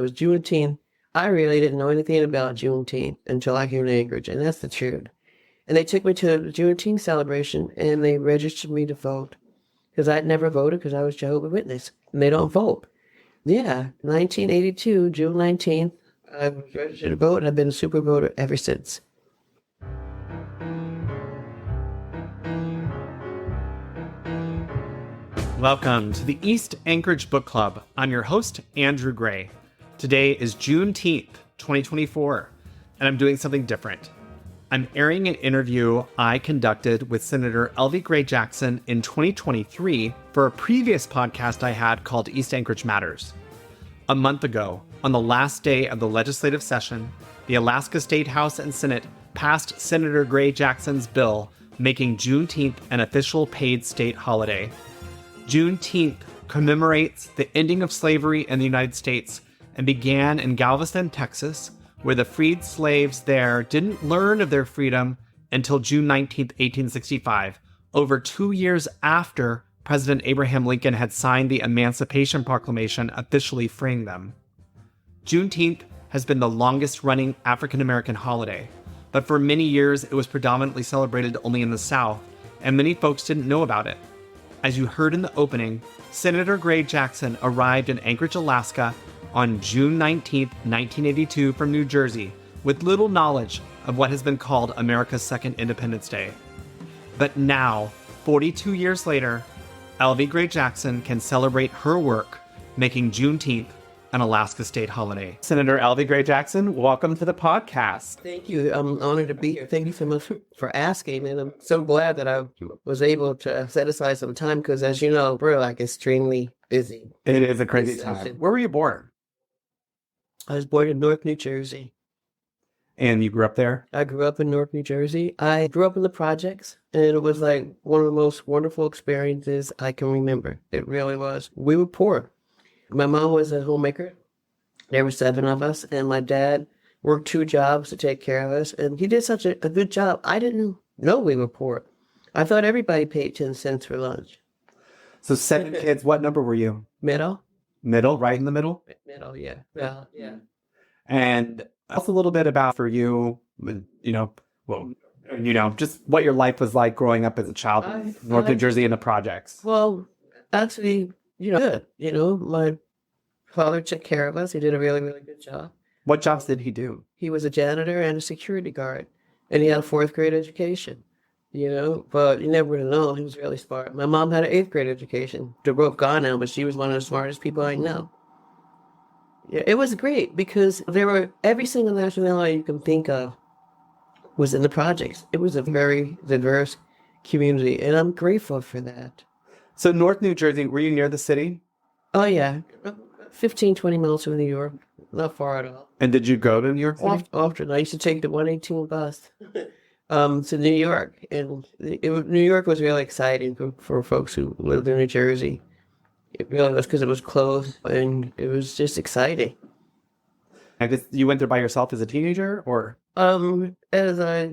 was Juneteenth. I really didn't know anything about Juneteenth until I came to Anchorage, and that's the truth. And they took me to the Juneteenth celebration, and they registered me to vote because I'd never voted because I was Jehovah's Witness, and they don't vote. Yeah, 1982, June 19th, I was registered to vote, and I've been a super voter ever since. Welcome to the East Anchorage Book Club. I'm your host, Andrew Gray. Today is Juneteenth, 2024, and I'm doing something different. I'm airing an interview I conducted with Senator Elvi Gray-Jackson in 2023 for a previous podcast I had called East Anchorage Matters. A month ago, on the last day of the legislative session, the Alaska State House and Senate passed Senator Gray-Jackson's bill making Juneteenth an official paid state holiday. Juneteenth commemorates the ending of slavery in the United States and began in Galveston, Texas, where the freed slaves there didn't learn of their freedom until June 19, 1865, over 2 years after President Abraham Lincoln had signed the Emancipation Proclamation officially freeing them. Juneteenth has been the longest-running African-American holiday, but for many years it was predominantly celebrated only in the South, and many folks didn't know about it. As you heard in the opening, Senator Gray-Jackson arrived in Anchorage, Alaska on June 19, 1982 from New Jersey with little knowledge of what has been called America's Second Independence Day. But now, 42 years later, Elvi Gray-Jackson can celebrate her work making Juneteenth an Alaska state holiday. Senator Elvi Gray-Jackson, welcome to the podcast. Thank you. I'm honored to be here. Thank you so much for asking. And I'm so glad that I was able to set aside some time because, as you know, we're like extremely busy. It is a crazy time. Where were you born? I was born in Newark, New Jersey. And you grew up there? I grew up in Newark, New Jersey. I grew up in the projects, and it was like one of the most wonderful experiences I can remember. It really was. We were poor. My mom was a homemaker. There were 7 of us, and my dad worked 2 jobs to take care of us, and he did such a good job. I didn't know we were poor. I thought everybody paid 10 cents for lunch. So 7 kids, what number were you? Middle. Middle, right in the middle? Middle, yeah. Yeah. And also a little bit about for you, just what your life was like growing up as a child in North New Jersey in the projects. Well, actually, good. My father took care of us. He did a really, really good job. What jobs did he do? He was a janitor and a security guard, and he had a 4th grade education. But you never would have known. He was really smart. My mom had an 8th grade education. They're both gone now, but she was one of the smartest people I know. Yeah, it was great because there were every single nationality you can think of was in the projects. It was a very diverse community, and I'm grateful for that. So North New Jersey, were you near the city? Oh, yeah. 15, 20 miles from New York. Not far at all. And did you go to New York City? Often. I used to take the 118 bus to New York. And New York was really exciting for folks who lived in New Jersey. It really was because it was close, and it was just exciting. I guess you went there by yourself as a teenager, or? As a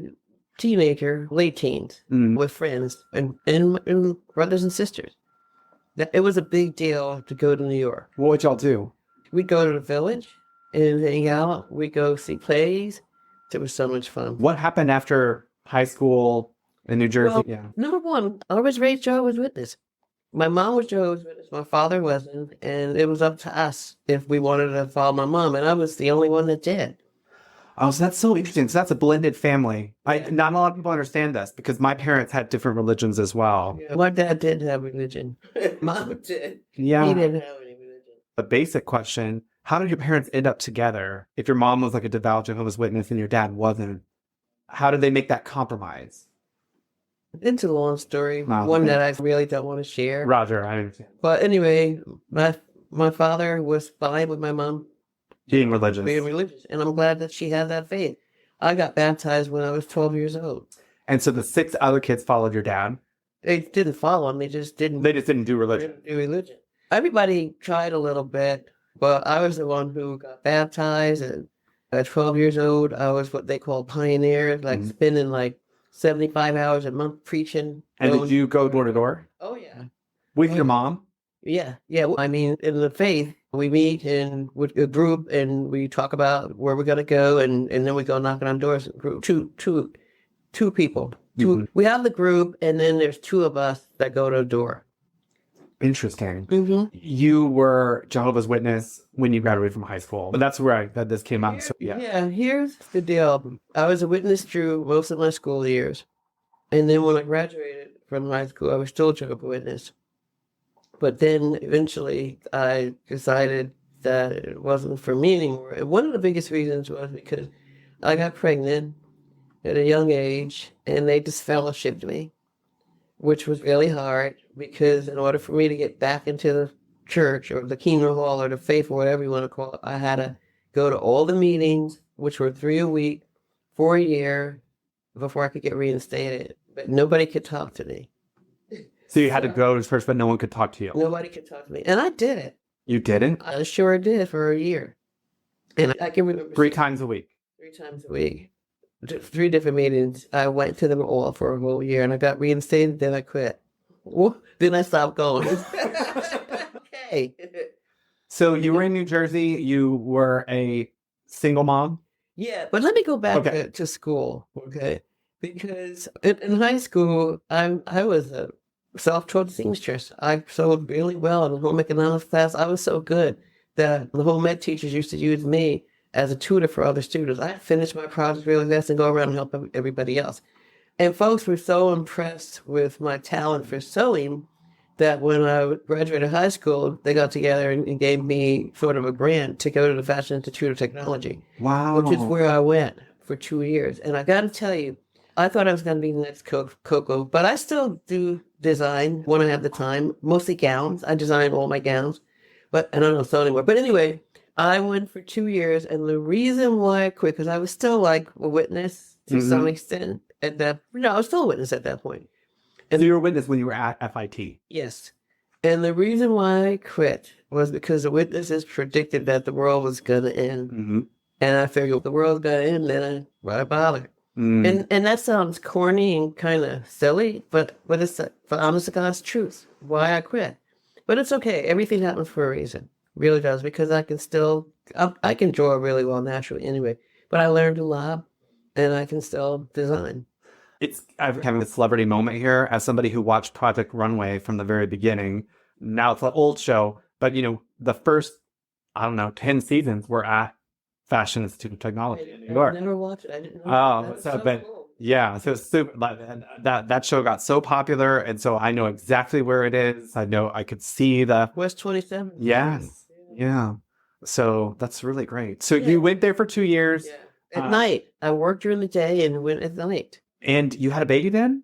teenager, late teens, with friends and brothers and sisters. It was a big deal to go to New York. What would y'all do? We'd go to the village and hang out. We'd go see plays. It was so much fun. What happened after high school in New Jersey? Well, number one, I was raised Jehovah's Witness. My mom was Jehovah's Witness. My father wasn't. And it was up to us if we wanted to follow my mom. And I was the only one that did. Oh, so that's so interesting. So that's a blended family. Not a lot of people understand this because my parents had different religions as well. Yeah, my dad didn't have religion. Mom did. Yeah. He didn't have any religion. The basic question, how did your parents end up together? If your mom was like a devout Jehovah's Witness and your dad wasn't, how did they make that compromise? It's a long story. Wow. One that I really don't want to share. Roger, I understand. But anyway, my father was fine with my mom being religious. And I'm glad that she had that faith. I got baptized when I was 12 years old. And so the 6 other kids followed your dad? They didn't follow him. They just didn't do religion. Everybody tried a little bit, but I was the one who got baptized. And at 12 years old, I was what they call pioneer, spending like 75 hours a month preaching. And did you go door to door? Oh, yeah. With your mom? Yeah. I mean, in the faith, We meet in with a group and we talk about where we're gonna go, and then we go knocking on doors. Group two people. We have the group, and then there's two of us that go to the door. Interesting. Mm-hmm. You were Jehovah's Witness when you graduated from high school. But that's where that this came out. So Yeah, here's the deal. I was a witness through most of my school years. And then when I graduated from high school, I was still a Jehovah's Witness. But then eventually I decided that it wasn't for me anymore. And one of the biggest reasons was because I got pregnant at a young age and they disfellowshipped me, which was really hard because in order for me to get back into the church or the kingdom hall or the faith or whatever you want to call it, I had to go to all the meetings, which were 3 a week for a year before I could get reinstated. But nobody could talk to me. So you had to go to church, but no one could talk to you. Nobody could talk to me. And I did it. You didn't? I sure did for a year. And I can remember 3 times a week. 3 times a week. 3 different meetings. I went to them all for a whole year and I got reinstated, then I quit. Well, then I stopped going. Okay. So you were in New Jersey. You were a single mom? Yeah, but let me go back Okay. to school, okay? Because in high school, I was a self-taught seamstress. I sewed really well in the home economics class. I was so good that the home ed teachers used to use me as a tutor for other students. I finished my project really fast and go around and help everybody else. And folks were so impressed with my talent for sewing that when I graduated high school, they got together and gave me sort of a grant to go to the Fashion Institute of Technology. Wow. Which is where I went for 2 years. And I got to tell you, I thought I was going to be the next Coco, but I still do design when I have the time, mostly gowns. I design all my gowns, but I don't sew anymore. But anyway, I went for 2 years, and the reason why I quit, because I was still like a witness to some extent at that. I was still a witness at that point. And so you were a witness when you were at FIT. Yes. And the reason why I quit was because the witnesses predicted that the world was going to end. Mm-hmm. And I figured if the world's going to end, then why bother? And that sounds corny and kind of silly, but it's for honest to God's truth. Why I quit. But it's okay. Everything happens for a reason. Really does, because I can draw really well naturally anyway. But I learned a lot, and I can still design. I'm having a celebrity moment here as somebody who watched Project Runway from the very beginning. Now it's an old show, but the first, 10 seasons were at Fashion Institute of Technology in New York. I never watched it. I didn't know. Oh, cool. Yeah, so it's super. That show got so popular, and so I know exactly where it is. I know I could see the West 27. Yes, yeah. So that's really great. So you went there for 2 years. Yeah. At night, I worked during the day and went at night. And you had a baby then?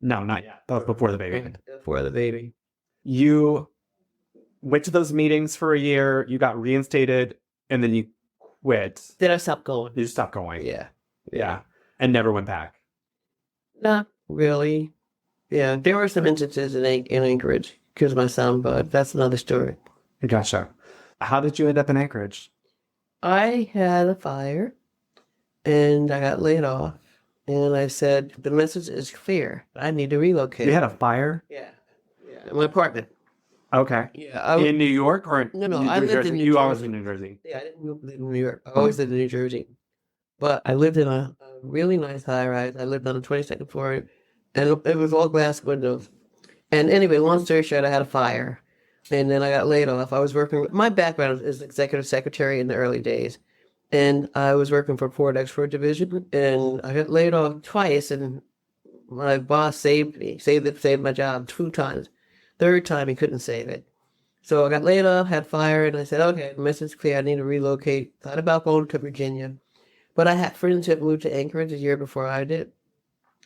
No, not yet. That was before the baby. Before the baby. You went to those meetings for a year. You got reinstated, and then you quit. Then I stopped going. You stopped going. Yeah. And never went back. Not really. Yeah, there were some instances in Anchorage because of my son, but that's another story. Gotcha. How did you end up in Anchorage? I had a fire, and I got laid off, and I said, the message is clear. I need to relocate. You had a fire? Yeah. In my apartment. Okay. Yeah. In New York or No, New I lived Jersey? in New You Jersey. always in New Jersey. Yeah, I didn't live in New York. I always lived in New Jersey. But I lived in a really nice high-rise. I lived on the 22nd floor, and it was all glass windows. And anyway, long story short, I had a fire, and then I got laid off. I was working. My background is executive secretary in the early days, and I was working for Port Export Division, and I got laid off twice, and my boss saved me, saved my job 2 times. Third time, he couldn't save it. So I got laid off, had fire, and I said, okay, the message is clear. I need to relocate. Thought about going to Virginia. But I had friends that moved to Anchorage a year before I did.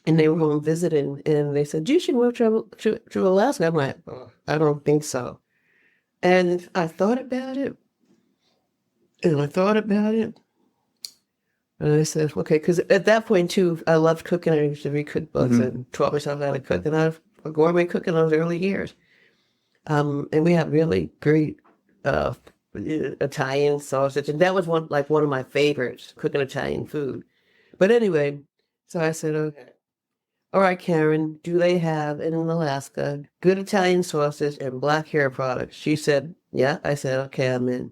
And they were home visiting, and they said, you should move to Alaska. I'm like, oh, I don't think so. And I thought about it. And I said, okay, because at that point, too, I loved cooking. I used to read cookbooks and taught myself how to cook. And I was a gourmet cook in those early years. And we had really great Italian sausage. And that was one of my favorites, cooking Italian food. But anyway, so I said, okay. All right, Karen, do they have in Alaska good Italian sausage and black hair products? She said, yeah. I said, okay, I'm in.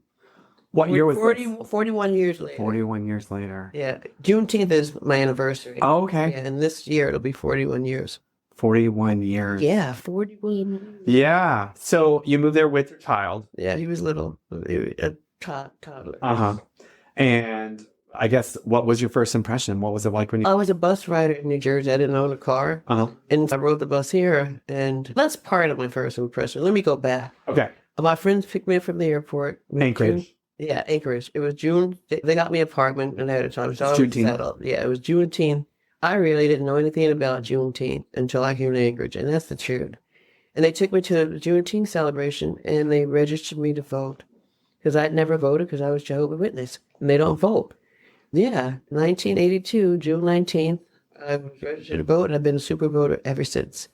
What year was 40, this? 41 years later. 41 years later. Yeah. Juneteenth is my anniversary. Oh, okay. Yeah, and this year it'll be 41 years. 41 years. Yeah, 41. Yeah. So you moved there with your child. Yeah, he was little. He was a toddler. Uh-huh. And I guess, what was your first impression? What was it like when you... I was a bus rider in New Jersey. I didn't own a car. Uh-huh. And I rode the bus here, and that's part of my first impression. Let me go back. Okay. My friends picked me up from the airport. Anchorage. Yeah, Anchorage. It was June. They got me an apartment ahead of time. So I was Juneteenth. settled. Yeah, it was Juneteenth. I really didn't know anything about Juneteenth until I came to Anchorage, and that's the truth. And they took me to the Juneteenth celebration, and they registered me to vote. Because I'd never voted because I was Jehovah's Witness, and they don't vote. Yeah, 1982, June 19th, I was registered to vote, and I've been a super voter ever since.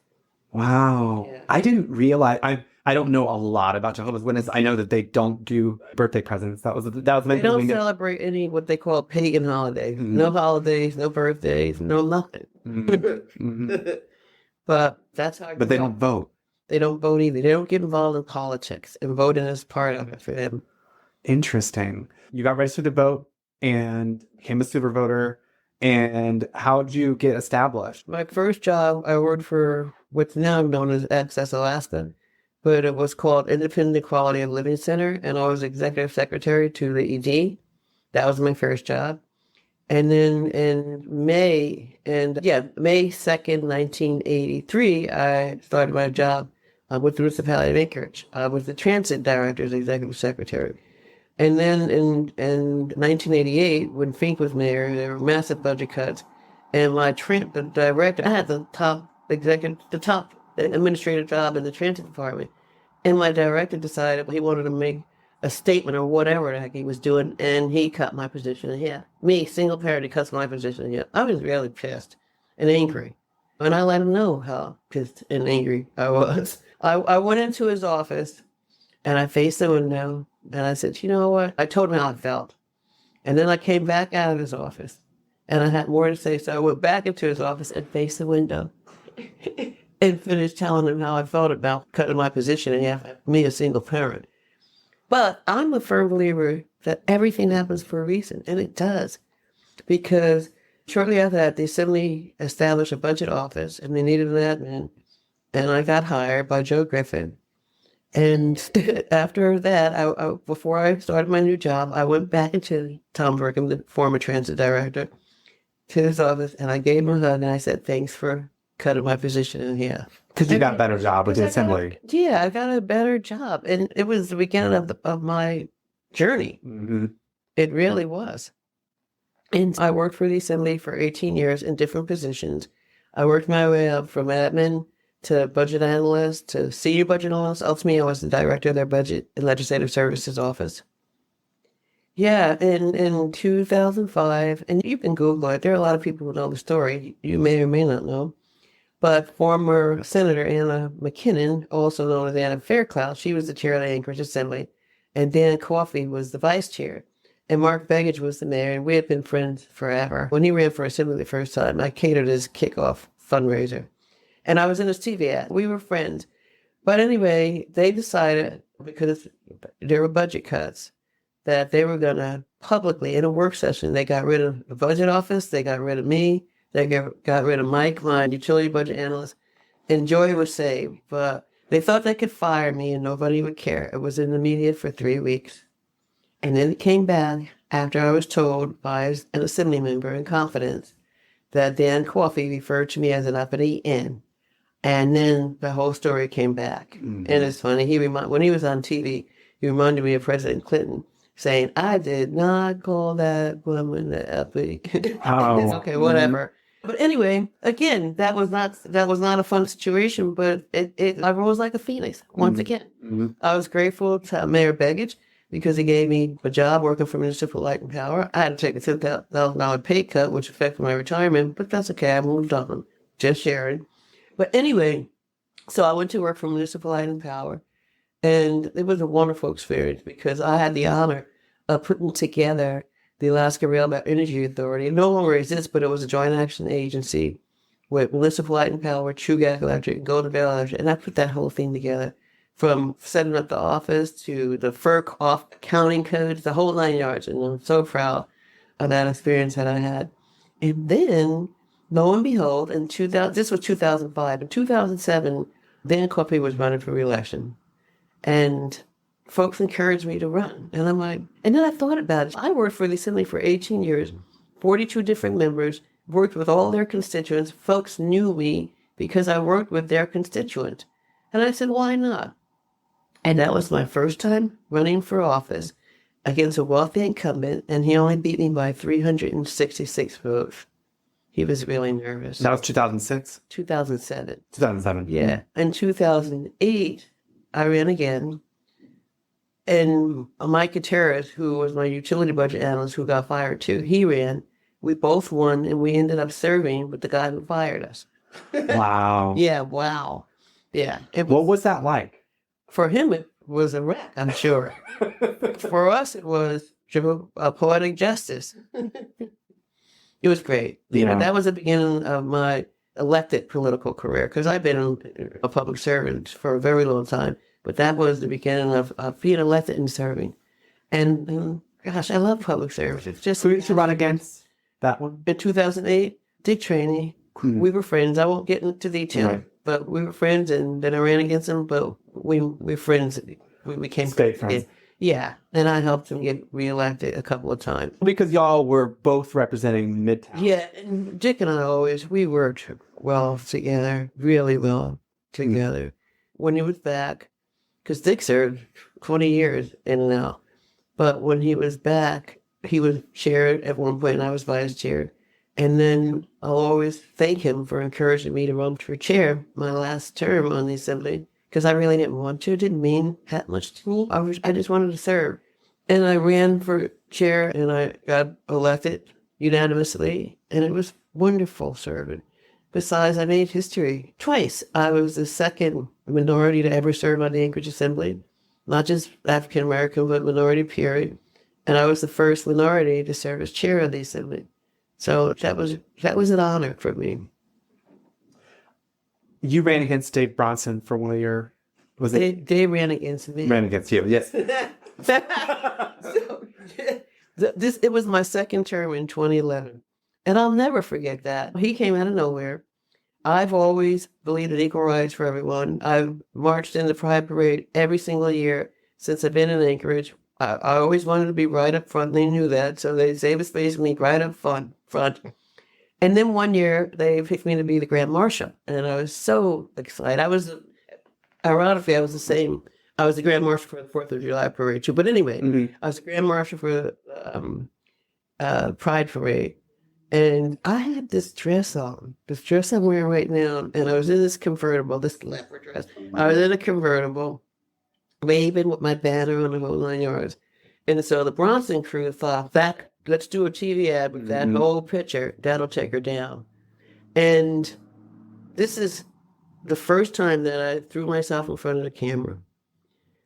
Wow. Yeah. I didn't realize... I don't know a lot about Jehovah's Witnesses. I know that they don't do birthday presents. That was They don't celebrate any what they call pagan holidays. Mm-hmm. No holidays, no birthdays, no nothing. Mm-hmm. But that's how. But they don't vote. They don't vote either. They don't get involved in politics, and voting is part of it for them. Interesting. You got registered to vote and became a super voter. And how did you get established? My first job, I worked for what's now known as Access Alaska, but it was called Independent Quality of Living Center, and I was executive secretary to the ED. That was my first job. And then in May 2nd, 1983, I started my job with the municipality of Anchorage. I was the transit director's executive secretary. And then in 1988, when Fink was mayor, there were massive budget cuts. And the director, I had the top administrative job in the transit department. And my director decided he wanted to make a statement or whatever the heck he was doing, and he cut my position in half. Me, single parent, he cuts my position in half. I was really pissed and angry. And I let him know how pissed and angry I was. I went into his office, and I faced the window, and I said, you know what? I told him how I felt. And then I came back out of his office, and I had more to say, so I went back into his office and faced the window. And finished telling him how I felt about cutting my position in half, me, a single parent. But I'm a firm believer that everything happens for a reason, and it does. Because shortly after that, the Assembly established a budget office, and they needed an admin, and I got hired by Joe Griffin. And after that, before I started my new job, I went back into Tom Burkham, the former transit director, to his office, and I gave him a hug, and I said, thanks for cutting my position in half. Because you got a better job with the Assembly. I got a better job. And it was the beginning of my journey. Mm-hmm. It really was. And I worked for the Assembly for 18 years in different positions. I worked my way up from admin to budget analyst to senior budget analyst. Ultimately, I was the director of their budget and legislative services office. Yeah, in 2005, and you can Google it. There are a lot of people who know the story. You may or may not know. But former Senator Anna McKinnon, also known as Anna Fairclough, she was the chair of the Anchorage Assembly, and Dan Coffey was the vice chair, and Mark Begich was the mayor, and we had been friends forever. When he ran for Assembly the first time, I catered his kickoff fundraiser, and I was in his TV ad. We were friends. But anyway, they decided, because there were budget cuts, that they were going to publicly, in a work session, they got rid of the budget office, they got rid of me, they got rid of Mike, my utility budget analyst, and Joy was saved. But they thought they could fire me and nobody would care. It was in the media for 3 weeks. And then it came back after I was told by an Assembly member in confidence that Dan Coffey referred to me as an uppity in. And then the whole story came back. Mm-hmm. And it's funny, when he was on TV, he reminded me of President Clinton, saying, I did not call that woman the uppity. Oh. Okay, whatever. But anyway, again, that was not a fun situation, but I rose like a phoenix once again. Mm-hmm. I was grateful to Mayor Begich because he gave me a job working for Municipal Light and Power. I had to take a $10,000 pay cut, which affected my retirement, but that's okay. I moved on. Just sharing. But anyway, so I went to work for Municipal Light and Power, and it was a wonderful experience because I had the honor of putting together the Alaska Railroad Energy Authority. It no longer exists, but it was a joint action agency with Municipal Light and Power, True Electric, Golden Valley Electric, and I put that whole thing together. From setting up the office to the FERC off accounting codes, the whole 9 yards. And I'm so proud of that experience that I had. And then, lo and behold, in 2000, this was 2005. In 2007, Dan Coffey was running for re-election. And folks encouraged me to run. And I'm like, and then I thought about it. I worked for the Assembly for 18 years, 42 different members, worked with all their constituents. Folks knew me because I worked with their constituents. And I said, why not? And that was my first time running for office against a wealthy incumbent, and he only beat me by 366 votes. He was really nervous. That was 2006? 2007. 2007. Yeah. In 2008, I ran again. And Mike Gutierrez, who was my utility budget analyst who got fired too, he ran. We both won, and we ended up serving with the guy who fired us. Wow. Yeah, wow. Yeah. What was that like? For him, it was a wreck, I'm sure. For us, it was a poetic justice. It was great. Yeah. You know, that was the beginning of my elected political career, because I've been a public servant for a very long time. But that was the beginning of being elected and serving. And gosh, I love public service. It's just Who used to run against that one? in 2008, Dick Cheney. We were friends. I won't get into detail. Right. But we were friends, and then I ran against him, but we're friends. We became State friends. Yeah, and I helped him get reelected a couple of times. Because y'all were both representing Midtown. Yeah, and Dick and I we worked well together, really well together. When he was back, because Dick served 20 years in and out, but when he was back, he was chair at one point, and I was vice chair. And then I'll always thank him for encouraging me to run for chair my last term on the Assembly, because I really didn't want to. It didn't mean that much to me. I just wanted to serve. And I ran for chair, and I got elected unanimously, and it was wonderful serving. Besides, I made history twice. I was the second minority to ever serve on the Anchorage Assembly, not just African American, but minority period. And I was the first minority to serve as chair of the Assembly. So that was an honor for me. You ran against Dave Bronson for one of your... Was it? They ran against me. Ran against you, yes. It was my second term in 2011. And I'll never forget that. He came out of nowhere. I've always believed in equal rights for everyone. I've marched in the Pride Parade every single year since I've been in Anchorage. I always wanted to be right up front. They knew that, so they saved space for me right up front. And then one year, they picked me to be the Grand Marshal, and I was so excited. Ironically, I was the Grand Marshal for the 4th of July Parade, too. But anyway, I was the Grand Marshal for the Pride Parade, and I had this dress I'm wearing right now, and I was in this convertible, this leopard dress. I was in a convertible, waving with my banner on the whole 9 yards. And so the Bronson crew thought, let's do a TV ad with that whole picture. That'll take her down. And this is the first time that I threw myself in front of the camera.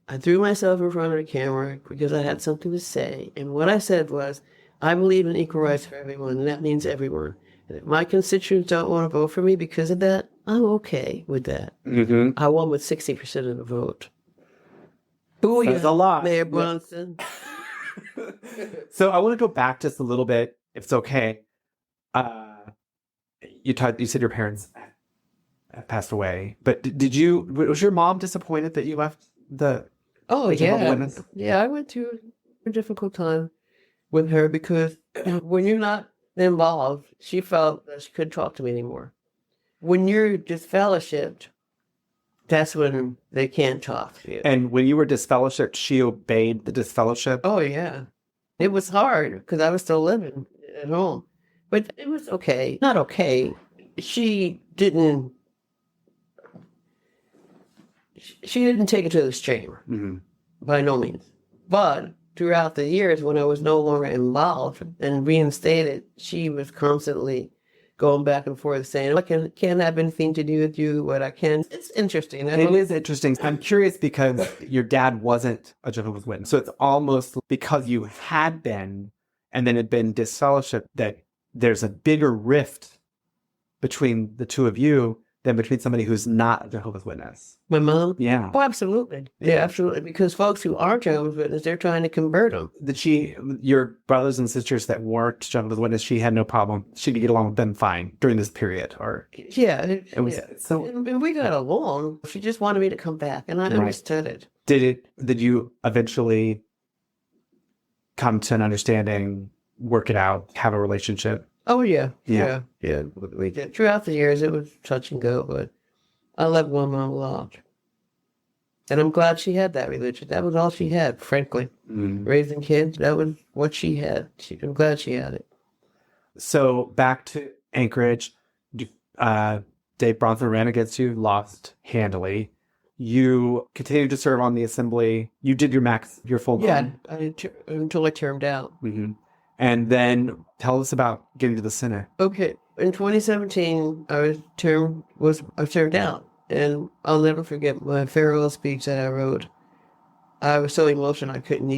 I threw myself in front of the camera because I had something to say. And what I said was, I believe in equal rights for everyone, and that means everyone. And if my constituents don't want to vote for me because of that, I'm okay with that. I won with 60% of the vote. That's a lot. Mayor Bronson. So I want to go back just a little bit, if it's okay. You said your parents have passed away, but was your mom disappointed that you left the Jehovah's Witness? Yeah, I went through a difficult time with her because when you're not involved, she felt that she couldn't talk to me anymore. When you're disfellowshipped, that's when they can't talk to you. And when you were disfellowshipped, she obeyed the disfellowship? Oh, yeah. It was hard because I was still living at home. But it was okay. Not okay. She didn't take it to the extreme. By no means. But throughout the years when I was no longer involved and reinstated, she was constantly going back and forth saying, "What can have anything to do with you? What I can." It's interesting. It is interesting. I'm curious because your dad wasn't a Jehovah's Witness. So it's almost because you had been and then had been disfellowshipped that there's a bigger rift between the two of you than between somebody who's not a Jehovah's Witness. My mom? Yeah. Oh, absolutely. Yeah, absolutely. Because folks who are Jehovah's Witnesses, they're trying to convert them. Your brothers and sisters that weren't Jehovah's Witness, she had no problem. She could get along with them fine during this period. Or Yeah. it was so. And we got along. She just wanted me to come back, and I understood it. Did you eventually come to an understanding, work it out, have a relationship? Oh, yeah. Yeah. Yeah. We did. Throughout the years, it was touch and go, but I loved my mom a lot. And I'm glad she had that religion. That was all she had, frankly. Raising kids, that was what she had. I'm glad she had it. So back to Anchorage, Dave Bronson ran against you, lost handily. You continued to serve on the assembly. You did your full Yeah, until I termed out. Mm-hmm. And then tell us about getting to the Senate. Okay, in 2017, I turned out, and I'll never forget my farewell speech that I wrote. I was so emotional I couldn't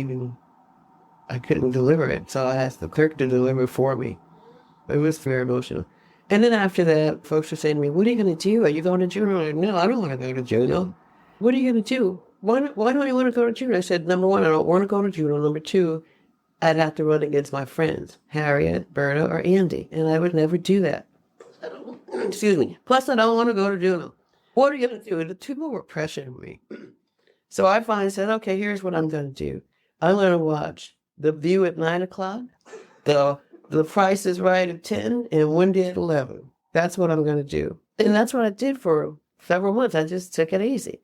deliver it, so I asked the clerk to deliver it for me. It was very emotional. And then after that, folks were saying to me, "What are you going to do? Are you going to Juneau?" I'm like, "No, I don't want to go to Juneau." "What are you going to do? Why don't you want to go to Juneau?" I said, "Number one, I don't want to go to Juneau. Number two, I'd have to run against my friends, Harriet, Berta, or Andy, and I would never do that." Excuse me. Plus, I don't want to go to Juneau. What are you going to do? The people were pressuring me. So I finally said, okay, here's what I'm going to do. I'm going to watch The View at 9 o'clock, The Price is Right at 10, and Wendy at 11. That's what I'm going to do. And that's what I did for several months. I just took it easy.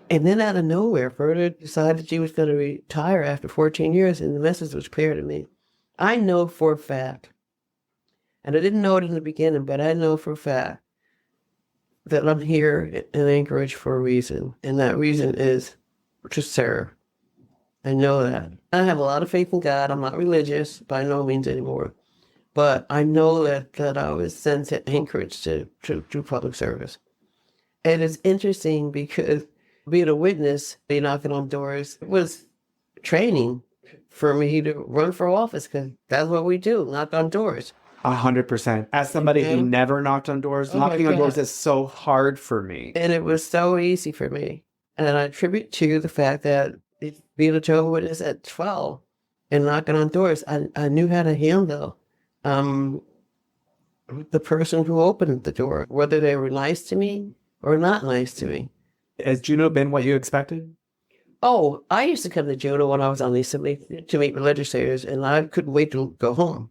And then out of nowhere, Berta decided she was going to retire after 14 years, and the message was clear to me. I know for a fact, and I didn't know it in the beginning, but I know for a fact that I'm here in Anchorage for a reason, and that reason is to serve. I know that. I have a lot of faith in God. I'm not religious by no means anymore, but I know that I was sent to Anchorage to do public service. And it's interesting because being a witness, be knocking on doors, was training for me to run for office, because that's what we do, knock on doors. 100%. As somebody who never knocked on doors, knocking on doors is so hard for me. And it was so easy for me. And I attribute to the fact that being a Jehovah's Witness at 12 and knocking on doors, I knew how to handle the person who opened the door, whether they were nice to me or not nice to me. Has Juneau been what you expected? Oh, I used to come to Juneau when I was on the assembly to meet with legislators, and I couldn't wait to go home.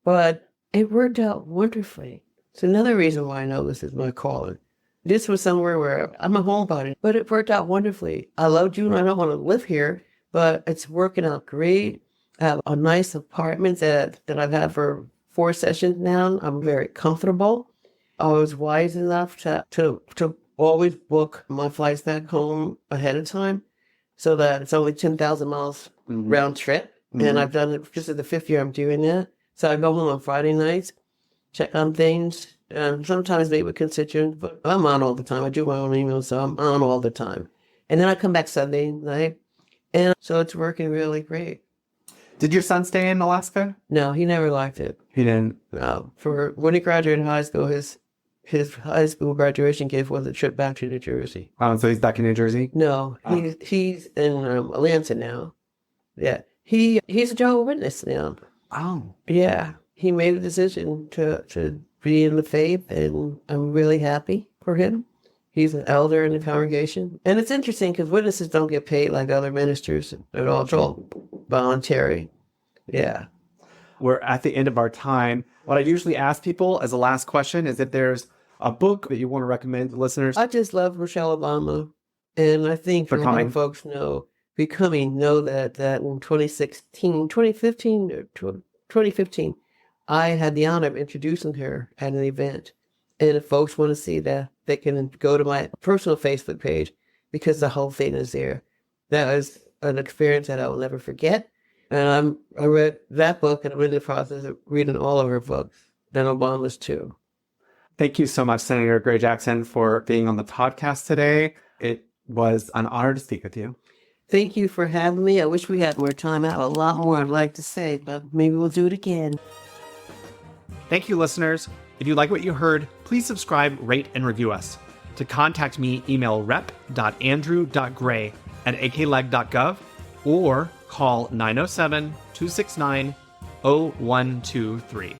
But it worked out wonderfully. It's another reason why I know this is my calling. This was somewhere where I'm a homebody, but it worked out wonderfully. I love Juneau. I don't want to live here, but it's working out great. I have a nice apartment that I've had for 4 sessions now. I'm very comfortable. I was wise enough to always book my flights back home ahead of time, so that it's only 10,000 miles round trip. And I've done it, this is the 5th year I'm doing that. So I go home on Friday nights, check on things, and sometimes meet with constituents, but I'm on all the time. I do my own emails, so I'm on all the time. And then I come back Sunday night, and so it's working really great. Did your son stay in Alaska? No, he never liked it. He didn't? No. For when he graduated high school, his high school graduation gift was a trip back to New Jersey. So he's back in New Jersey? No, he's in Atlanta now. Yeah, he's a Jehovah's Witness now. Oh. Yeah, he made a decision to be in the faith, and I'm really happy for him. He's an elder in the congregation. And it's interesting because witnesses don't get paid like other ministers at all. It's all voluntary. Yeah. We're at the end of our time. What I usually ask people as a last question is if there's a book that you want to recommend to listeners. I just love Michelle Obama. And I think a lot of folks know that in 2015, I had the honor of introducing her at an event. And if folks want to see that, they can go to my personal Facebook page, because the whole thing is there. That was an experience that I will never forget. And I read that book, and I'm in the process of reading all of her books, and Obama's too. Thank you so much, Senator Gray-Jackson, for being on the podcast today. It was an honor to speak with you. Thank you for having me. I wish we had more time. I have a lot more I'd like to say, but maybe we'll do it again. Thank you, listeners. If you like what you heard, please subscribe, rate, and review us. To contact me, email rep.andrew.gray@akleg.gov or call 907-269-0123.